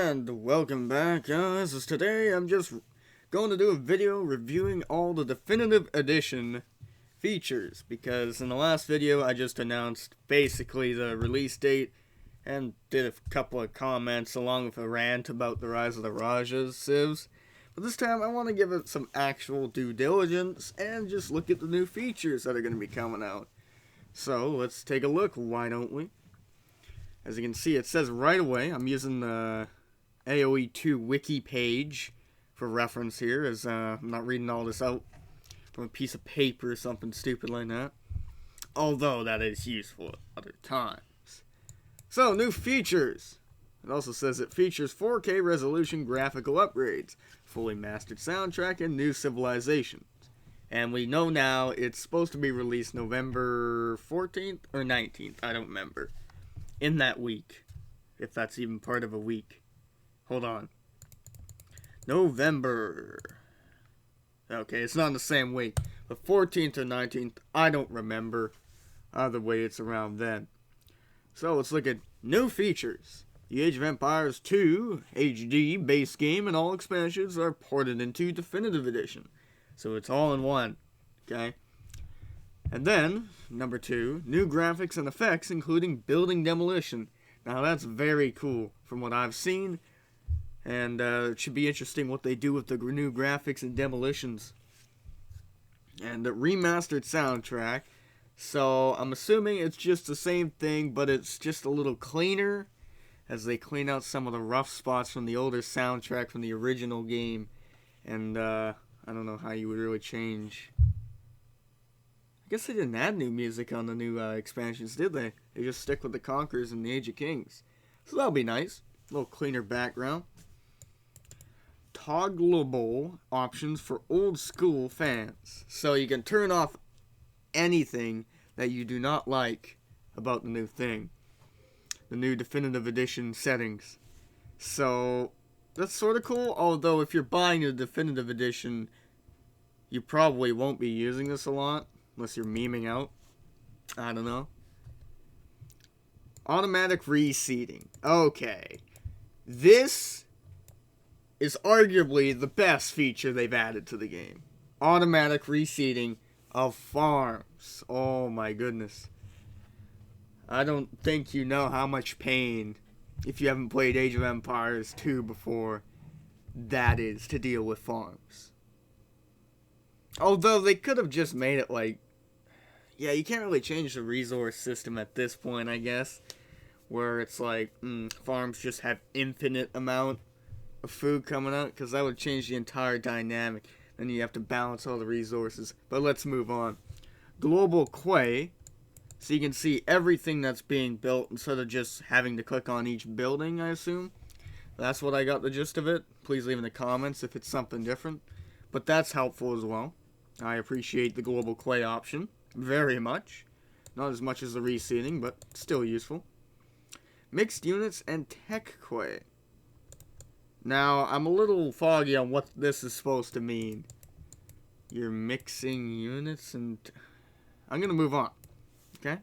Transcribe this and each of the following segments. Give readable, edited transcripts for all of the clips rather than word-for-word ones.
And welcome back, guys. Today I'm just going to do a video reviewing all the Definitive Edition features, because in the last video I just announced basically the release date and did a couple of comments along with a rant about the Rise of the Rajas civs. But this time I want to give it some actual due diligence and just look at the new features that are going to be coming out. So let's take a look, why don't we? As you can see, it says right away, I'm using the aoe2 wiki page for reference here, as I'm not reading all this out from a piece of paper or something stupid like that. Although that is useful at other times. So, new features. It also says it features 4K resolution graphical upgrades, fully mastered soundtrack, and new civilizations. And we know now it's supposed to be released November 14th or 19th, I don't remember. In that week, if that's even part of a week. Hold on. November. Okay, it's not in the same week. The 14th or 19th, I don't remember. Either way, it's around then. So let's look at new features. The Age of Empires 2 HD base game and all expansions are ported into Definitive Edition. So it's all in one. Okay? And then, number 2, new graphics and effects, including building demolition. Now that's very cool from what I've seen, and it should be interesting what they do with the new graphics and demolitions. And the remastered soundtrack, so I'm assuming it's just the same thing, but it's just a little cleaner, as they clean out some of the rough spots from the older soundtrack from the original game. And I don't know how you would really change. I guess they didn't add new music on the new expansions, did they? They just stick with the Conquerors and the Age of Kings. So that'll be nice. A little cleaner background. Toggleable options for old school fans. So you can turn off anything that you do not like about the new thing. The new Definitive Edition settings. So that's sort of cool. Although if you're buying the Definitive Edition, you probably won't be using this a lot. Unless you're memeing out. I don't know. Automatic reseating. Okay. This is arguably the best feature they've added to the game. Automatic reseating of farms. Oh my goodness. I don't think you know how much pain, if you haven't played Age of Empires 2 before, that is to deal with farms. Although they could have just made it like, yeah, you can't really change the resource system at this point, I guess. Where it's like, farms just have infinite amount of food coming out. Because that would change the entire dynamic. Then you have to balance all the resources. But let's move on. Global Quay. So you can see everything that's being built instead of just having to click on each building, I assume. That's what I got the gist of it. Please leave in the comments if it's something different. But that's helpful as well. I appreciate the Global Quay option. Very much. Not as much as the reseating, but still useful. Mixed units and tech Quay. Now, I'm a little foggy on what this is supposed to mean. You're mixing units and... I'm going to move on. Okay?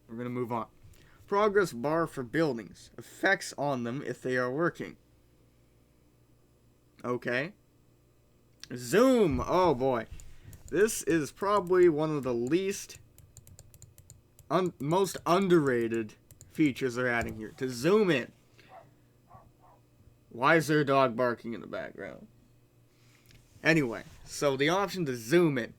We're going to move on. Progress bar for buildings. Effects on them if they are working. Okay. Zoom. Oh boy. This is probably one of the least, most underrated features they're adding here. To zoom in. Why is there a dog barking in the background? Anyway, so the option to zoom in.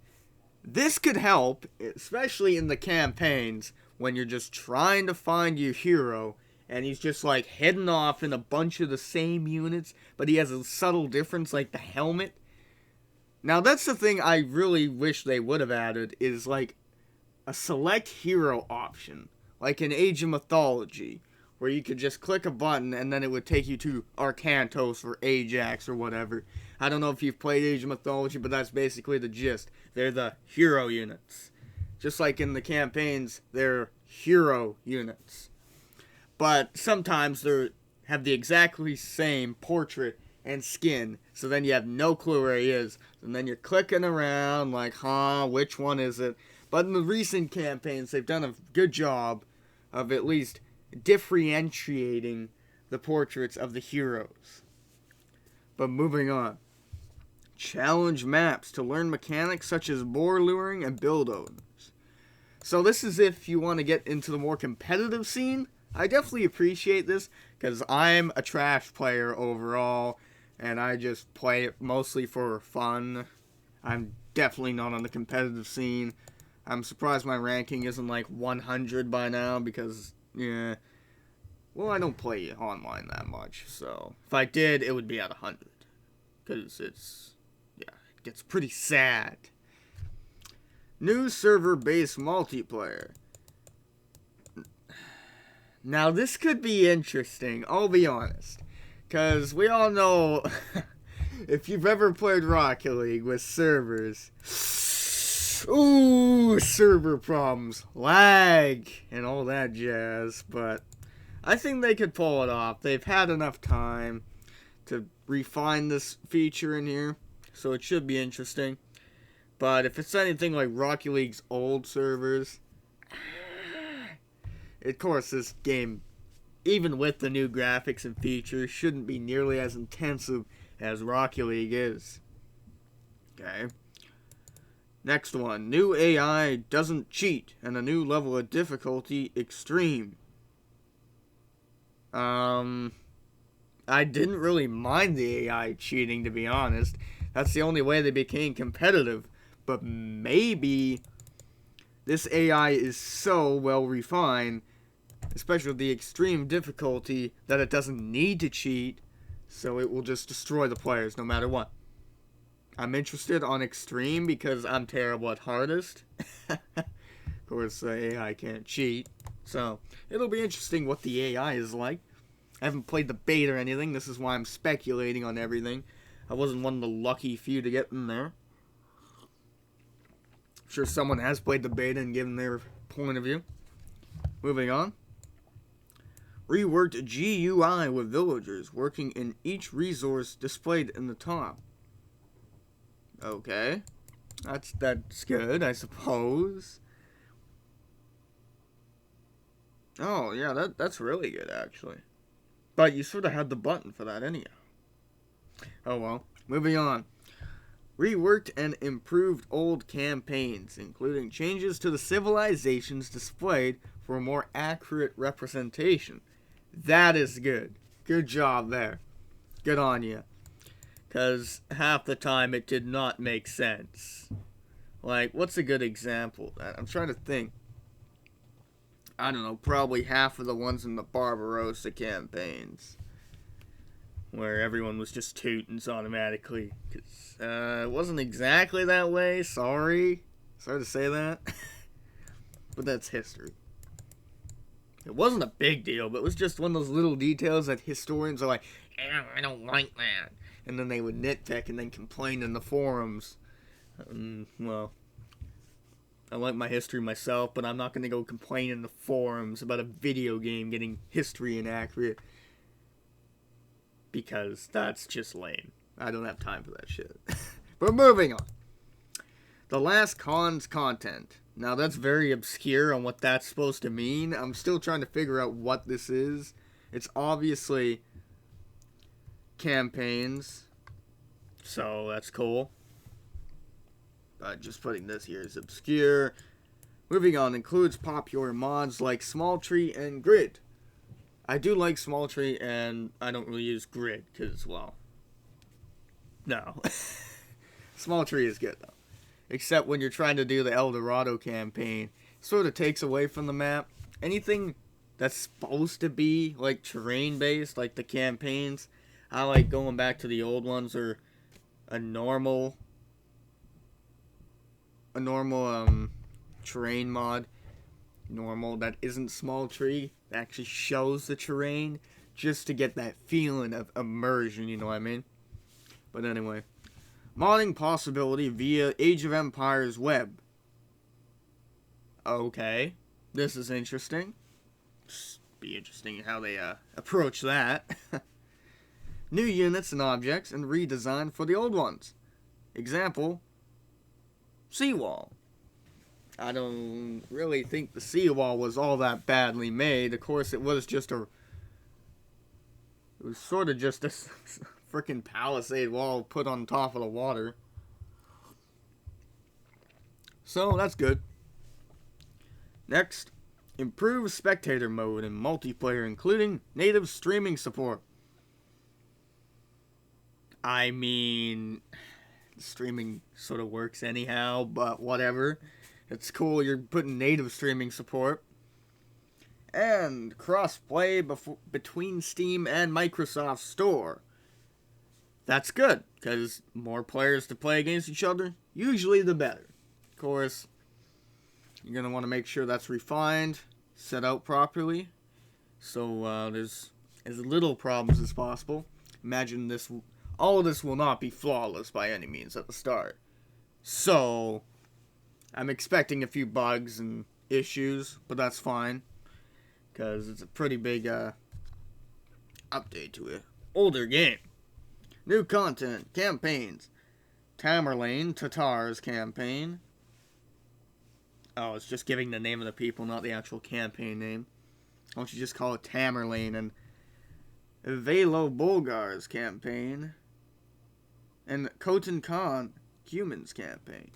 This could help, especially in the campaigns, when you're just trying to find your hero, and he's just like heading off in a bunch of the same units, but he has a subtle difference, like the helmet. Now, that's the thing I really wish they would have added, is like a select hero option, like in Age of Mythology, where you could just click a button and then it would take you to Arcantos or Ajax or whatever. I don't know if you've played Age of Mythology, but that's basically the gist. They're the hero units. Just like in the campaigns, they're hero units. But sometimes they have the exactly same portrait and skin, so then you have no clue where he is, and then you're clicking around like, which one is it? But in the recent campaigns, they've done a good job of at least differentiating the portraits of the heroes. But moving on. Challenge maps to learn mechanics such as boar luring and build owners. So this is if you want to get into the more competitive scene. I definitely appreciate this because I'm a trash player overall and I just play it mostly for fun. I'm definitely not on the competitive scene. I'm surprised my ranking isn't like 100 by now because, yeah, well, I don't play online that much. So if I did, it would be at 100 because it gets pretty sad. New server-based multiplayer. Now, this could be interesting, I'll be honest. Because we all know, if you've ever played Rocket League with servers, ooh, server problems, lag, and all that jazz. But I think they could pull it off. They've had enough time to refine this feature in here, so it should be interesting. But if it's anything like Rocket League's old servers, of course, this game, even with the new graphics and features, shouldn't be nearly as intensive as Rocket League is. Okay. Next one. New AI doesn't cheat, and a new level of difficulty, extreme. I didn't really mind the AI cheating, to be honest. That's the only way they became competitive. But maybe this AI is so well refined, especially with the extreme difficulty, that it doesn't need to cheat, so it will just destroy the players no matter what. I'm interested on extreme because I'm terrible at hardest. Of course, AI can't cheat, so it'll be interesting what the AI is like. I haven't played the beta or anything, this is why I'm speculating on everything. I wasn't one of the lucky few to get in there. I'm sure someone has played the beta and given their point of view. Moving on. Reworked GUI with villagers working in each resource displayed in the top. Okay. That's good, I suppose. Oh, yeah, that's really good, actually. But you sort of had the button for that anyhow. Oh well. Moving on. Reworked and improved old campaigns, including changes to the civilizations displayed for a more accurate representation. That is good. Good job there. Good on you. Because half the time it did not make sense. Like, what's a good example of that? I'm trying to think. I don't know, probably half of the ones in the Barbarossa campaigns. Where everyone was just Teutons automatically. Because it wasn't exactly that way. Sorry. Sorry to say that. But that's history. It wasn't a big deal, but it was just one of those little details that historians are like, I don't like that. And then they would nitpick and then complain in the forums. Well, I like my history myself, but I'm not going to go complain in the forums about a video game getting history inaccurate. Because that's just lame. I don't have time for that shit. But moving on. The last con's content. Now that's very obscure on what that's supposed to mean. I'm still trying to figure out what this is. It's obviously campaigns. So that's cool. But just putting this here is obscure. Moving on, includes popular mods like Small Tree and Grid. I do like Small Tree, and I don't really use Grid, because, well, no. Small Tree is good, though. Except when you're trying to do the El Dorado campaign, it sort of takes away from the map. Anything that's supposed to be, like, terrain-based, like the campaigns, I like going back to the old ones, or a normal terrain mod. Normal that isn't Small Tree, that actually shows the terrain, just to get that feeling of immersion, you know what I mean? But anyway, modding possibility via Age of Empires web. Okay, this is interesting. Just be interesting how they approach that. New units and objects and redesign for the old ones. Example, seawall. I don't really think the seawall was all that badly made. Of course, it was just a It was sort of just a freaking palisade wall put on top of the water. So that's good. Next, improve spectator mode in multiplayer, including native streaming support. I mean, streaming sort of works anyhow, but whatever. It's cool you're putting native streaming support. And cross-play between Steam and Microsoft Store. That's good, because more players to play against each other, usually the better. Of course, you're going to want to make sure that's refined, set out properly, so there's as little problems as possible. Imagine this, all of this will not be flawless by any means at the start. So, I'm expecting a few bugs and issues, but that's fine, because it's a pretty big update to an older game. New content, campaigns, Tamerlane, Tatar's campaign. Oh, it's just giving the name of the people, not the actual campaign name. Why don't you just call it Tamerlane? And Velo Bulgar's campaign. And Khotan Khan, Humans campaign.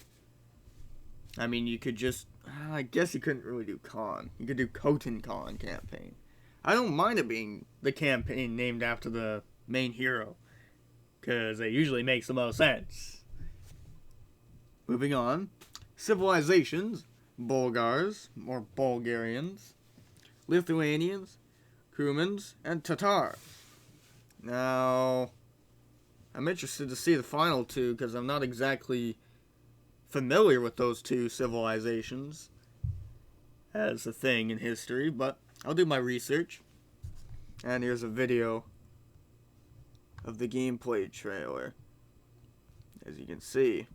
I mean, you could just... I guess you couldn't really do Khan. You could do Khotan Khan campaign. I don't mind it being the campaign named after the main hero, because it usually makes the most sense. Moving on. Civilizations. Bulgars, or Bulgarians, Lithuanians, Cumans, and Tatars. Now, I'm interested to see the final two, because I'm not exactly familiar with those two civilizations as a thing in history, but I'll do my research. And here's a video of the gameplay trailer, as you can see.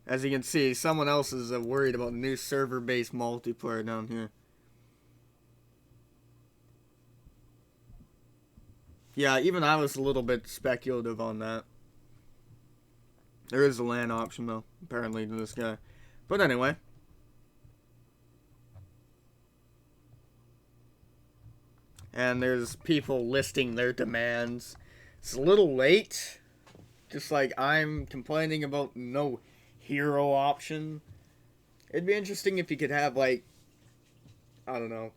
As you can see, someone else is worried about the new server-based multiplayer down here. Yeah, even I was a little bit speculative on that. There is a LAN option, though, apparently, to this guy. But anyway. And there's people listing their demands. It's a little late. Just like I'm complaining about no hero option. It'd be interesting if you could have, like, I don't know,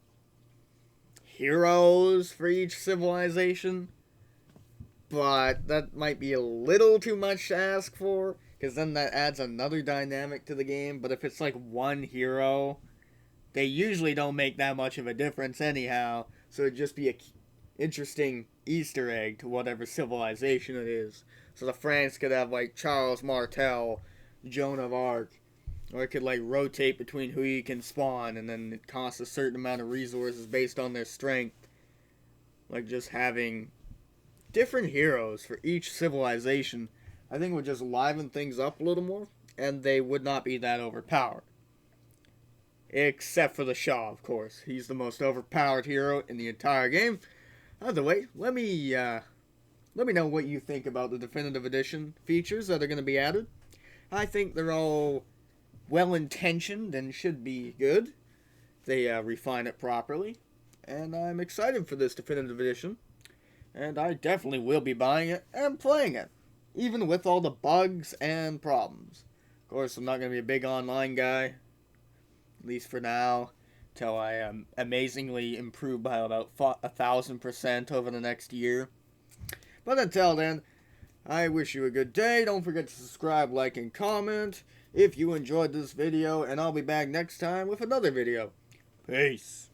heroes for each civilization. But that might be a little too much to ask for, because then that adds another dynamic to the game. But if it's like one hero, they usually don't make that much of a difference anyhow. So it'd just be an interesting Easter egg to whatever civilization it is. So the France could have, like, Charles Martel, Joan of Arc, or it could, like, rotate between who you can spawn, and then it costs a certain amount of resources based on their strength. Like, just having different heroes for each civilization, I think would just liven things up a little more, and they would not be that overpowered. Except for the Shah, of course. He's the most overpowered hero in the entire game. Either way, let me know what you think about the Definitive Edition features that are going to be added. I think they're all well-intentioned and should be good. They refine it properly. And I'm excited for this Definitive Edition. And I definitely will be buying it and playing it, even with all the bugs and problems. Of course, I'm not going to be a big online guy, at least for now, till I am amazingly improved by about 1,000% over the next year. But until then, I wish you a good day. Don't forget to subscribe, like, and comment if you enjoyed this video, and I'll be back next time with another video. Peace.